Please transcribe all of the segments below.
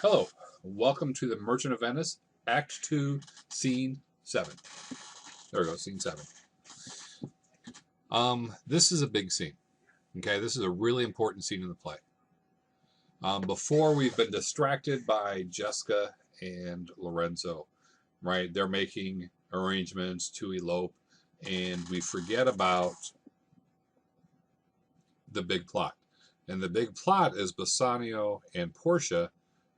Hello, welcome to the Merchant of Venice, Act 2, Scene 7. There we go, Scene 7. This is a big scene. Okay, this is a really important scene in the play. Before we've been distracted by Jessica and Lorenzo, right? They're making arrangements to elope, and we forget about the big plot. And the big plot is Bassanio and Portia.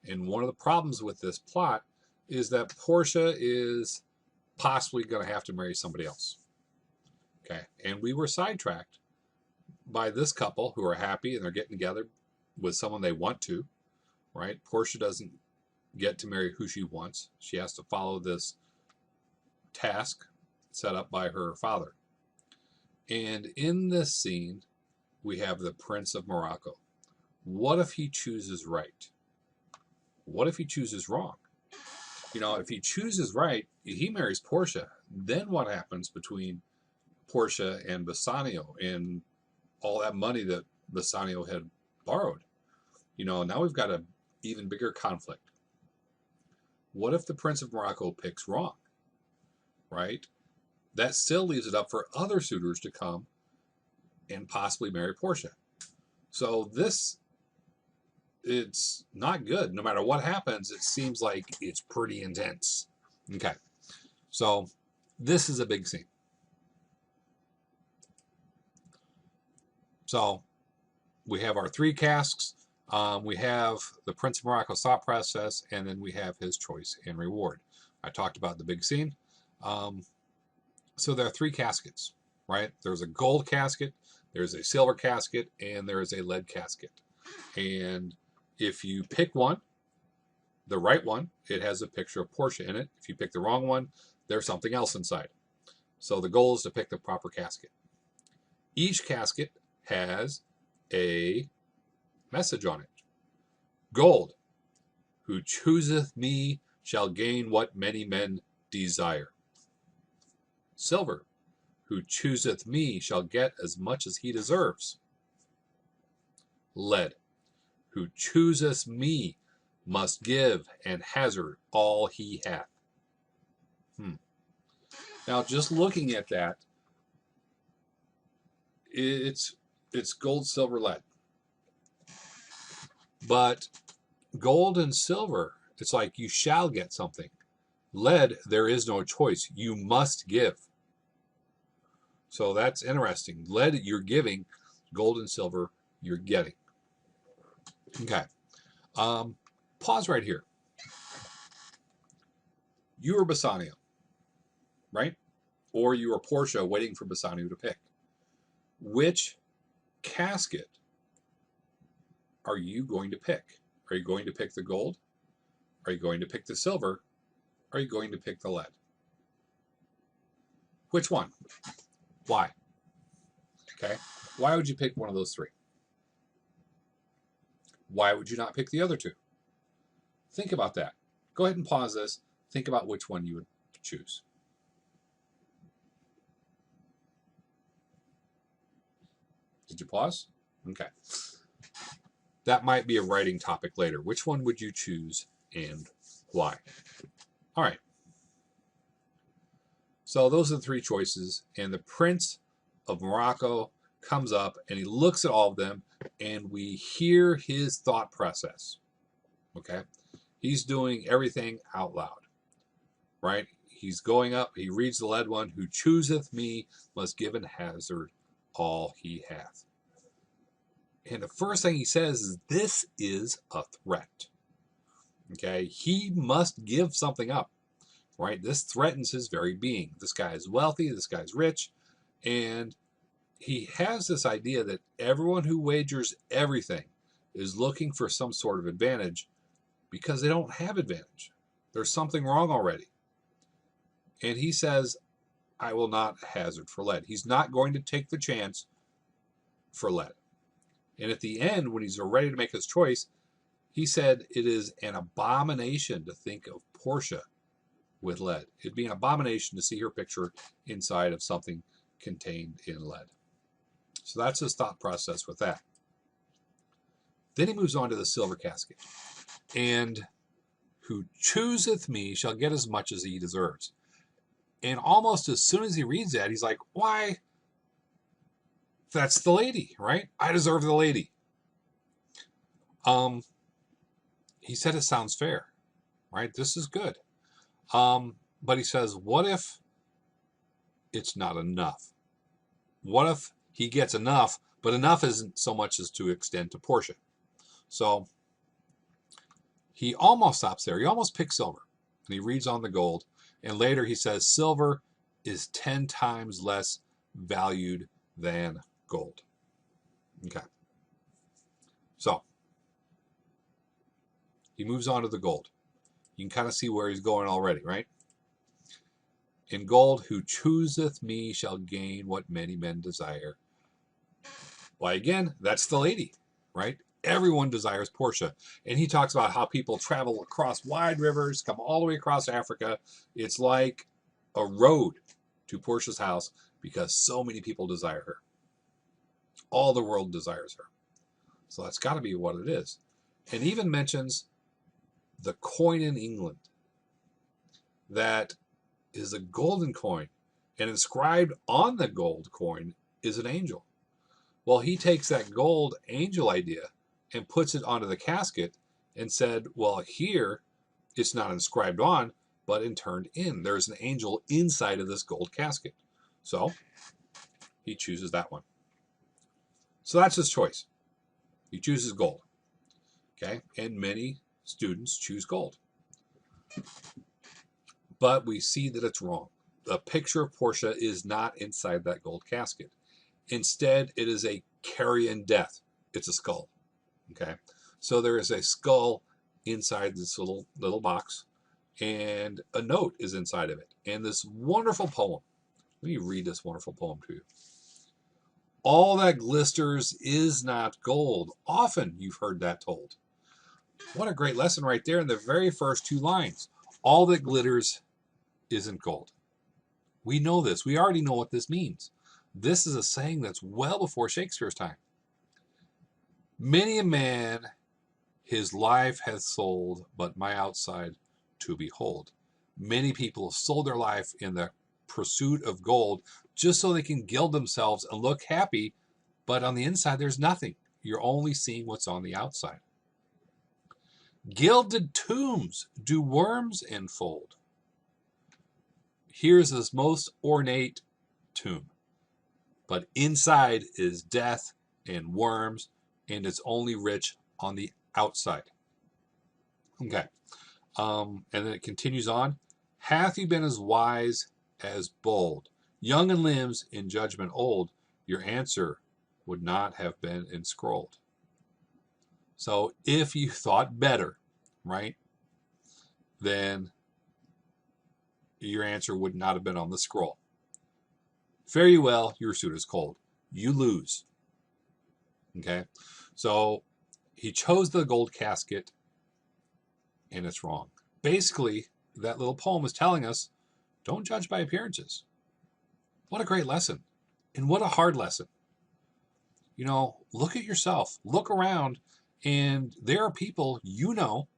And one of the problems with this plot is that Portia is possibly going to have to marry somebody else. Okay. And we were sidetracked by this couple who are happy and they're getting together with someone they want to, right? Portia doesn't get to marry who she wants. She has to follow this task set up by her father. And in this scene, we have the Prince of Morocco. What if he chooses right? What if he chooses wrong? You know, if he chooses right, he marries Portia. Then what happens between Portia and Bassanio and all that money that Bassanio had borrowed? You know, now we've got an even bigger conflict. What if the Prince of Morocco picks wrong? Right? That still leaves it up for other suitors to come and possibly marry Portia. So it's not good. No matter what happens, it seems like it's pretty intense. Okay, so this is a big scene. So we have our three casks. We have the Prince of Morocco's thought process, and then we have his choice and reward. I talked about the big scene. So there are three caskets, right? There's a gold casket, there's a silver casket, and there is a lead casket. And if you pick one, the right one, it has a picture of Portia in it. If you pick the wrong one, there's something else inside. So the goal is to pick the proper casket. Each casket has a message on it. Gold, who chooseth me shall gain what many men desire. Silver, who chooseth me shall get as much as he deserves. Lead, who chooseth me must give and hazard all he hath. Now, just looking at that, it's gold, silver, lead. But gold and silver, it's like you shall get something. Lead, there is no choice. You must give. So that's interesting. Lead, you're giving. Gold and silver, you're getting. Okay. Pause right here. You are Bassanio, right? Or you are Portia waiting for Bassanio to pick. Which casket are you going to pick? Are you going to pick the gold? Are you going to pick the silver? Are you going to pick the lead? Which one? Why? Okay. Why would you pick one of those three? Why would you not pick the other two? Think about that. Go ahead and pause this. Think about which one you would choose. Did you pause? Okay. That might be a writing topic later. Which one would you choose and why? All right. So those are the three choices. And the Prince of Morocco comes up and he looks at all of them and we hear his thought process. Okay. He's doing everything out loud, right? He's going up. He reads the lead one. Who chooseth me must give and hazard all he hath. And the first thing he says is, this is a threat. Okay. He must give something up, right? This threatens his very being. This guy is wealthy. This guy's rich. And he has this idea that everyone who wagers everything is looking for some sort of advantage because they don't have advantage. There's something wrong already. And he says, I will not hazard for lead. He's not going to take the chance for lead. And at the end, when he's ready to make his choice, he said it is an abomination to think of Portia with lead. It'd be an abomination to see her picture inside of something contained in lead. So that's his thought process with that. Then he moves on to the silver casket. And who chooseth me shall get as much as he deserves. And almost as soon as he reads that, he's like, why? That's the lady, right? I deserve the lady. He said it sounds fair, right? This is good. But he says, what if it's not enough? What if he gets enough, but enough isn't so much as to extend to Portia? So he almost stops there. He almost picks silver. And he reads on the gold. And later he says, silver is 10 times less valued than gold. Okay. So he moves on to the gold. You can kind of see where he's going already, right? In gold, who chooseth me shall gain what many men desire. Why, again, that's the lady, right? Everyone desires Portia. And he talks about how people travel across wide rivers, come all the way across Africa. It's like a road to Portia's house because so many people desire her. All the world desires her. So that's got to be what it is. And even mentions the coin in England that is a golden coin, and inscribed on the gold coin is an angel. Well, he takes that gold angel idea and puts it onto the casket and said, well, here it's not inscribed on, but turned in. There's an angel inside of this gold casket. So he chooses that one. So that's his choice. He chooses gold. Okay, and many students choose gold. But we see that it's wrong. The picture of Portia is not inside that gold casket. Instead, it is a carrion death. It's a skull. Okay, so there is a skull inside this little box, and a note is inside of it, and this wonderful poem. Let me read this wonderful poem to you. All that glisters is not gold. Often you've heard that told. What a great lesson right there in the very first 2 lines. All that glitters isn't gold. We know this. We already know what this means. This is a saying that's well before Shakespeare's time. Many a man his life hath sold, but my outside to behold. Many people have sold their life in the pursuit of gold just so they can gild themselves and look happy, but on the inside there's nothing. You're only seeing what's on the outside. Gilded tombs do worms enfold. Here's this most ornate tomb, but inside is death and worms, and it's only rich on the outside. Okay. And then it continues on. Hath he been as wise as bold, young in limbs, in judgment old, your answer would not have been inscrolled. So if you thought better, right, then your answer would not have been on the scroll. Fare you well, your suit is cold. You lose. Okay, so he chose the gold casket, and it's wrong. Basically, that little poem is telling us, don't judge by appearances. What a great lesson, and what a hard lesson. You know, look at yourself, look around, and there are people you know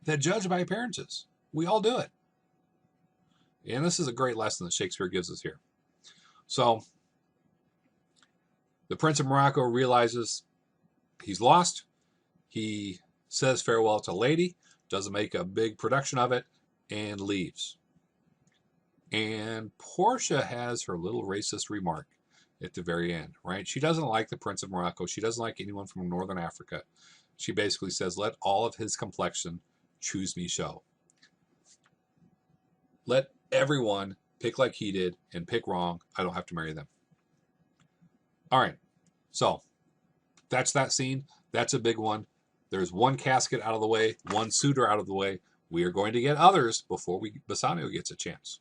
that judge by appearances. We all do it. And this is a great lesson that Shakespeare gives us here. So, the Prince of Morocco realizes he's lost. He says farewell to Lady, doesn't make a big production of it, and leaves. And Portia has her little racist remark at the very end, right? She doesn't like the Prince of Morocco. She doesn't like anyone from Northern Africa. She basically says, let all of his complexion choose me show. Let everyone pick like he did and pick wrong. I don't have to marry them. All right. So that's that scene. That's a big one. There's one casket out of the way, one suitor out of the way. We are going to get others before Bassanio gets a chance.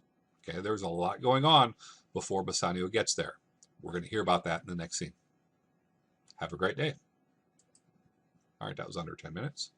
Okay, there's a lot going on before Bassanio gets there. We're going to hear about that in the next scene. Have a great day. All right, that was under 10 minutes.